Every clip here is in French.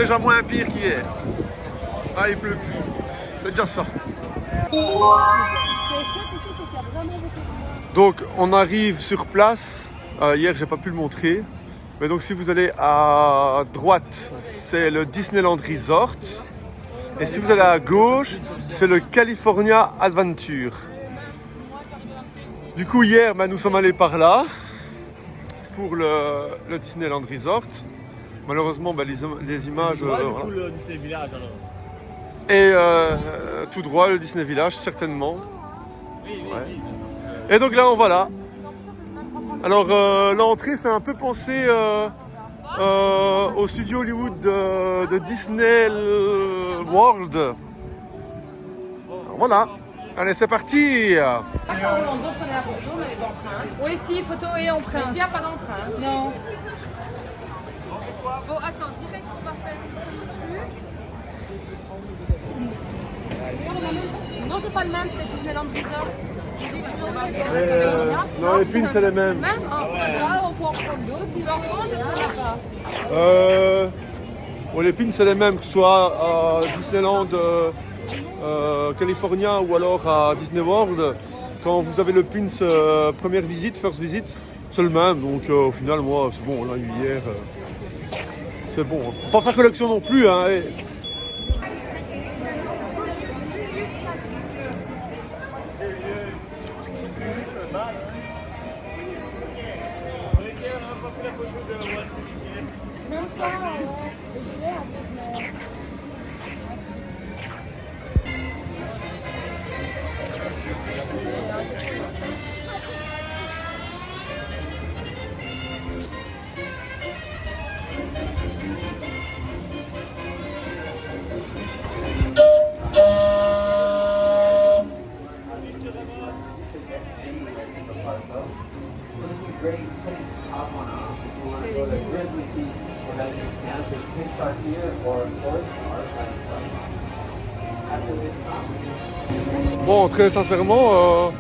déjà moins pire qu'hier. Ah, il pleut plus. C'est déjà ça. Donc, on arrive sur place. Hier, j'ai pas pu le montrer. Mais donc, si vous allez à droite, c'est le Disneyland Resort. Et si vous allez à gauche, c'est le California Adventure. Du coup, hier, nous sommes allés par là pour le Disneyland Resort. Malheureusement, les images... voilà. Le Disney Village, alors. Et tout droit, le Disney Village, certainement. Oui. Et donc là, on va là. Alors, l'entrée fait un peu penser au studio Hollywood de Disney World. Alors, voilà. Allez, c'est parti. Oui, si, photo et empreinte. S'il n'y a pas d'empreinte. Non. Bon, attends, direct, on va faire le non, c'est pas le même, c'est Disneyland Resort. Non, les pins, c'est les mêmes. Même on peut en prendre d'autres. Tu vas en prendre, est-ce qu'on n'a pas Bon, les pins, c'est les mêmes, que ce soit à Disneyland California ou alors à Disney World. Quand vous avez le pins première visite, first visit, c'est le même. Donc au final, moi, c'est bon, on l'a eu hier. C'est bon. Pas faire collection non plus, hein. Bon, très sincèrement,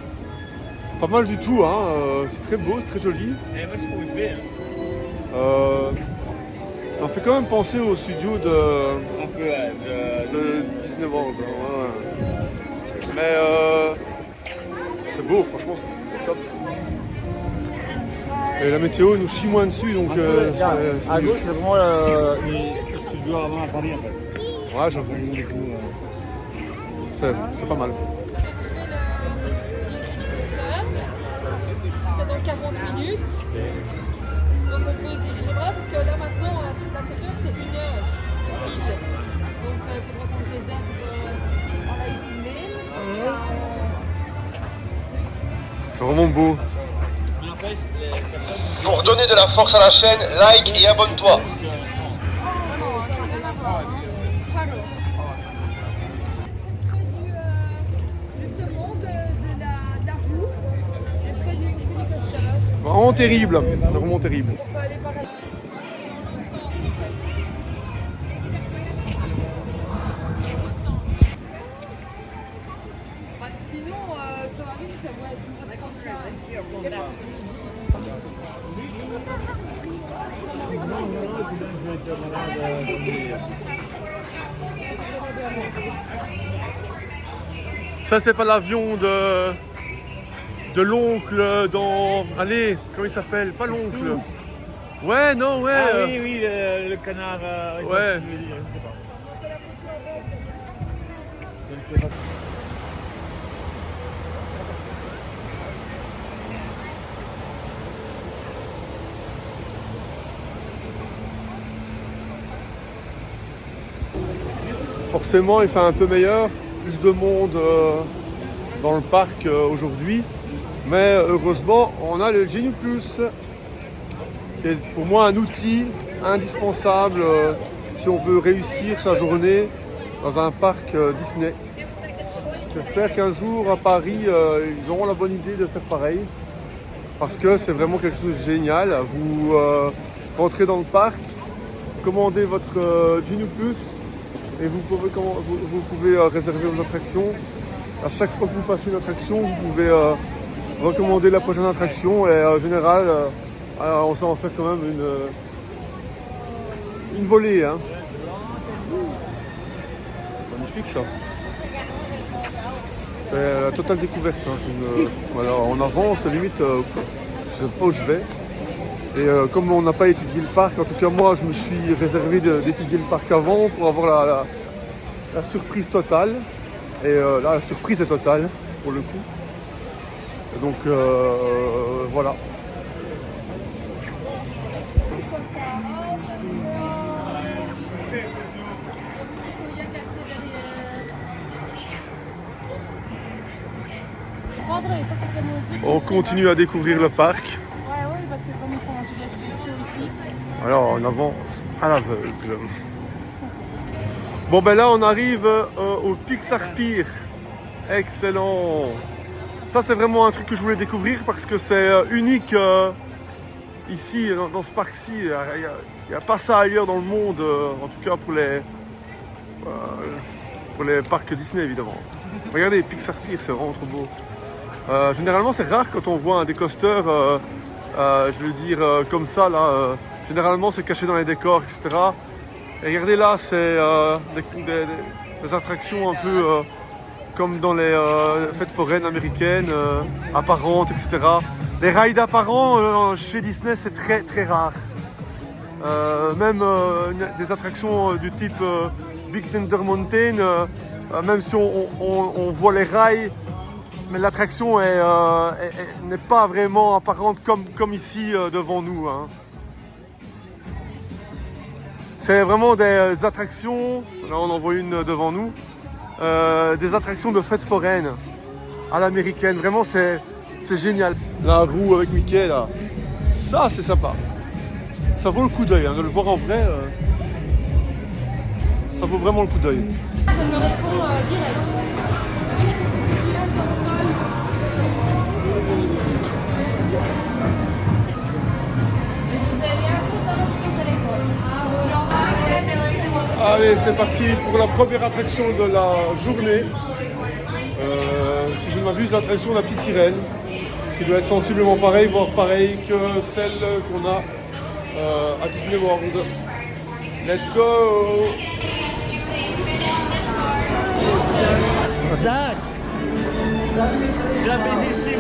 c'est pas mal du tout, hein. C'est très beau, c'est très joli. Et moi, je trouve que c'est Ça me fait quand même penser au studio de Disney World. Hein, ouais. Mais c'est beau, franchement, c'est top. Et la météo nous chie moins dessus, donc c'est à mieux. gauche, c'est vraiment le studio avant à Paris, en fait. Ouais, j'avoue. C'est pas mal. C'est dans 40 minutes. Donc on peut se diriger là parce que là maintenant, à l'intérieur, c'est 1 heure de file. Donc il faudra qu'on réserve en live email. C'est vraiment beau. Pour donner de la force à la chaîne, like et abonne-toi. Vraiment terrible, c'est vraiment terrible. On peut aller par là. C'est dans l'autre sens en fait. Sinon, sur la ligne, ça doit être 1h35. Ça, c'est pas l'avion de l'oncle dans... Allez, comment il s'appelle? Pas l'oncle. Ouais, non, ouais. Ah oui, le canard. Ouais. Je ne sais pas. Forcément, il fait un peu meilleur. Plus de monde dans le parc aujourd'hui. Mais heureusement, on a le Genie Plus, qui est pour moi un outil indispensable si on veut réussir sa journée dans un parc Disney. J'espère qu'un jour à Paris, ils auront la bonne idée de faire pareil, parce que c'est vraiment quelque chose de génial. Vous rentrez dans le parc, commandez votre Genie Plus et vous pouvez réserver vos attractions. À chaque fois que vous passez une attraction, vous pouvez recommander la prochaine attraction et en général, on sait en faire quand même une volée. Hein. magnifique ça. C'est la totale découverte. Hein. Voilà, en avance, limite, je sais pas où je vais. Et comme on n'a pas étudié le parc, en tout cas moi je me suis réservé d'étudier le parc avant pour avoir la surprise totale. Et là la surprise est totale pour le coup. Et donc voilà. On continue à découvrir le parc. Ouais, parce que comme ils font un truc ici. Alors on avance à l'aveugle. Bon ben là on arrive au Pixar Pier. Excellent. Ça c'est vraiment un truc que je voulais découvrir parce que c'est unique ici dans ce parc-ci. Il n'y a pas ça ailleurs dans le monde, en tout cas pour les parcs Disney évidemment. Regardez Pixar Pier, c'est vraiment trop beau. Généralement c'est rare quand on voit un décoaster, je veux dire comme ça là. Généralement c'est caché dans les décors, etc. Et regardez là, c'est des attractions un peu comme dans les fêtes foraines américaines, apparentes, etc. Les rides apparents chez Disney c'est très très rare. Même des attractions du type Big Thunder Mountain, même si on voit les rails, mais l'attraction n'est pas vraiment apparente comme ici devant nous. Hein. C'est vraiment des attractions, là on en voit une devant nous, des attractions de fêtes foraines à l'américaine. Vraiment c'est génial. La roue avec Mickey là, ça c'est sympa. Ça vaut le coup d'œil, hein, de le voir en vrai, ça vaut vraiment le coup d'œil. Je me réponds direct. Allez, c'est parti pour la première attraction de la journée. Si je ne m'abuse, l'attraction de la petite sirène, qui doit être sensiblement pareille, voire pareille que celle qu'on a à Disney World. Let's go! Zach, je la baisse ici.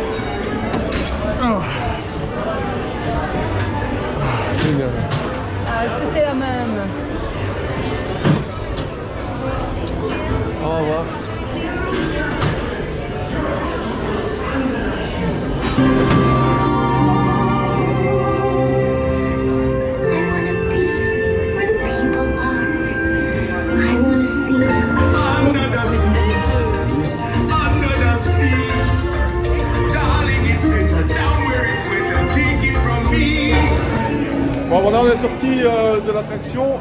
Génial. Est-ce que c'est la même? Au revoir. Bon voilà, on est sorti de l'attraction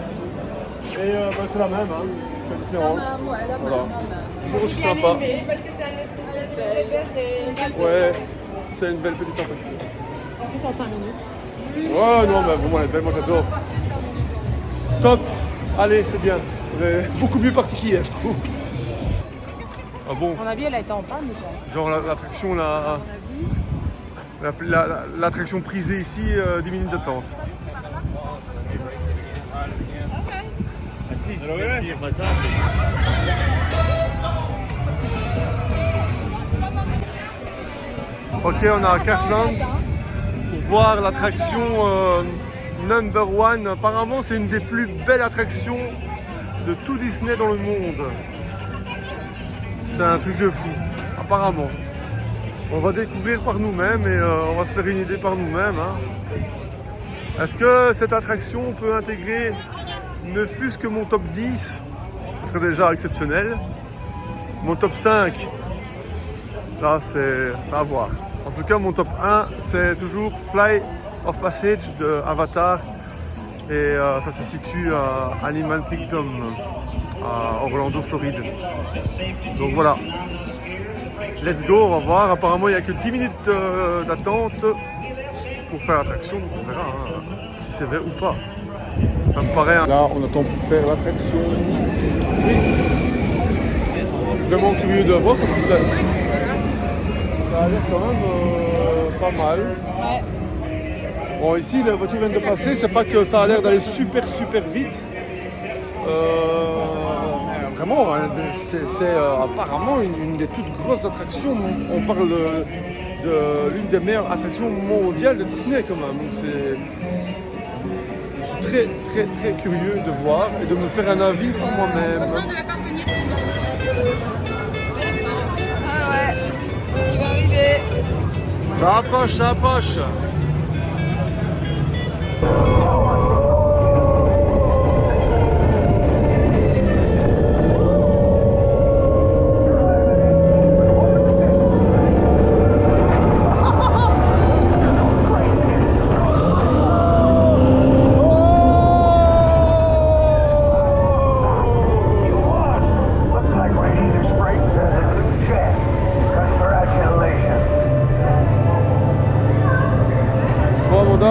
et c'est la même, hein, que Disney La World. même, ouais, la même, Voilà. la même. Toujours aussi sympa. Parce que c'est un espèce de belle. Ouais, c'est une belle petite attraction. En plus en 5 minutes. Ouais, non, mais vraiment elle est belle, moi j'adore. Top. Allez, c'est bien. On est beaucoup mieux parti qu'hier, je trouve. Ah bon, À mon avis, elle a été en panne ou quoi? genre l'attraction là. L'attraction prisée ici, 10 minutes d'attente. Si, c'est pire, ça. Ok, on est à Carsland pour voir l'attraction Number One. Apparemment, c'est une des plus belles attractions de tout Disney dans le monde. C'est un truc de fou, apparemment. On va découvrir par nous-mêmes et on va se faire une idée par nous-mêmes. Hein. Est-ce que cette attraction peut intégrer ne fût-ce que mon top 10? Ce serait déjà exceptionnel. Mon top 5, là c'est à voir. En tout cas, mon top 1, c'est toujours Flight of Passage de Avatar. Et ça se situe à Animal Kingdom, à Orlando, Floride. Donc voilà. Let's go, on va voir. Apparemment, il n'y a que 10 minutes d'attente pour faire l'attraction. Donc on verra hein, si c'est vrai ou pas. Ça me paraît... Là, on attend pour faire l'attraction. Oui. Vraiment curieux de voir parce que ça a l'air quand même pas mal. Ouais. Bon, ici, la voiture vient de passer. C'est pas que ça a l'air d'aller super vite. vraiment, hein, c'est apparemment une des toutes grosses attractions. On parle de l'une des meilleures attractions mondiales de Disney quand même. Donc je suis très très très curieux de voir et de me faire un avis pour moi-même. Ah ouais, c'est ce qui va arriver. Ça approche, ça approche.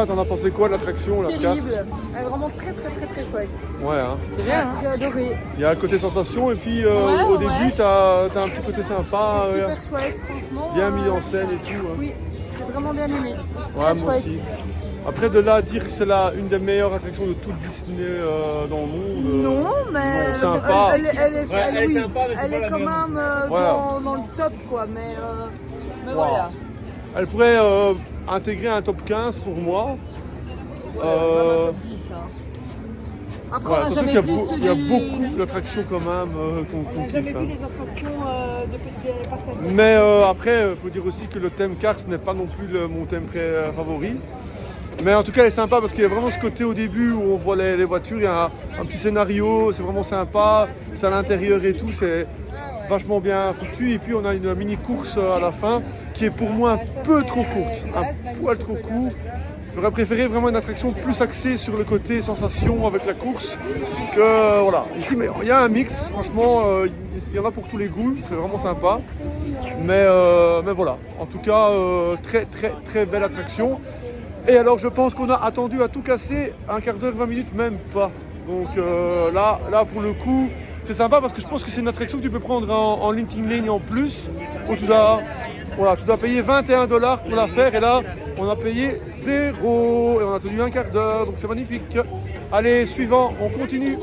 T'en as pensé quoi de l'attraction, la 4? Terrible. Elle est vraiment très très très très chouette. Ouais, hein. C'est vrai, hein. J'ai adoré. Il y a un côté sensation et puis Ouais, au ouais. début t'as un petit côté sympa, C'est super chouette, franchement. bien mis en scène et tout. Hein. Oui, j'ai vraiment bien aimé. Ouais, Très moi chouette. aussi. Après de là à dire que c'est une des meilleures attractions de tout Disney dans le monde. Non, mais non, sympa. elle est elle est oui, sympa, mais c'est elle pas est la quand meilleure. même Voilà. dans le top quoi, mais Wow. voilà. Elle pourrait intégrer un top 15 pour moi. Ouais, même un top 10 hein. Après Voilà, on n'a attention jamais qu'il vu y a celui... beaucoup d'attractions quand même On qu'on n'a jamais kiffe. vu Hein. les attractions des parcs asiatiques. Mais après, il faut dire aussi que le thème Cars n'est pas non plus mon thème favori. Mais en tout cas, elle est sympa parce qu'il y a vraiment ce côté au début où on voit les voitures, il y a un petit scénario, c'est vraiment sympa, c'est à l'intérieur et tout, c'est vachement bien foutu. Et puis on a une mini course à la fin qui est pour moi un peu trop courte, un poil trop court. J'aurais préféré vraiment une attraction plus axée sur le côté sensation avec la course que voilà. Ici, mais il y a un mix, franchement, il y en a pour tous les goûts, c'est vraiment sympa. Mais voilà, en tout cas, très très très belle attraction. Et alors je pense qu'on a attendu à tout casser un quart d'heure, 20 minutes, même pas. Donc là pour le coup, c'est sympa parce que je pense que c'est une attraction que tu peux prendre en Lightning Lane en plus, où tu dois payer 21 $ pour la faire et là on a payé 0 et on a attendu un quart d'heure, donc c'est magnifique. Allez, suivant, on continue.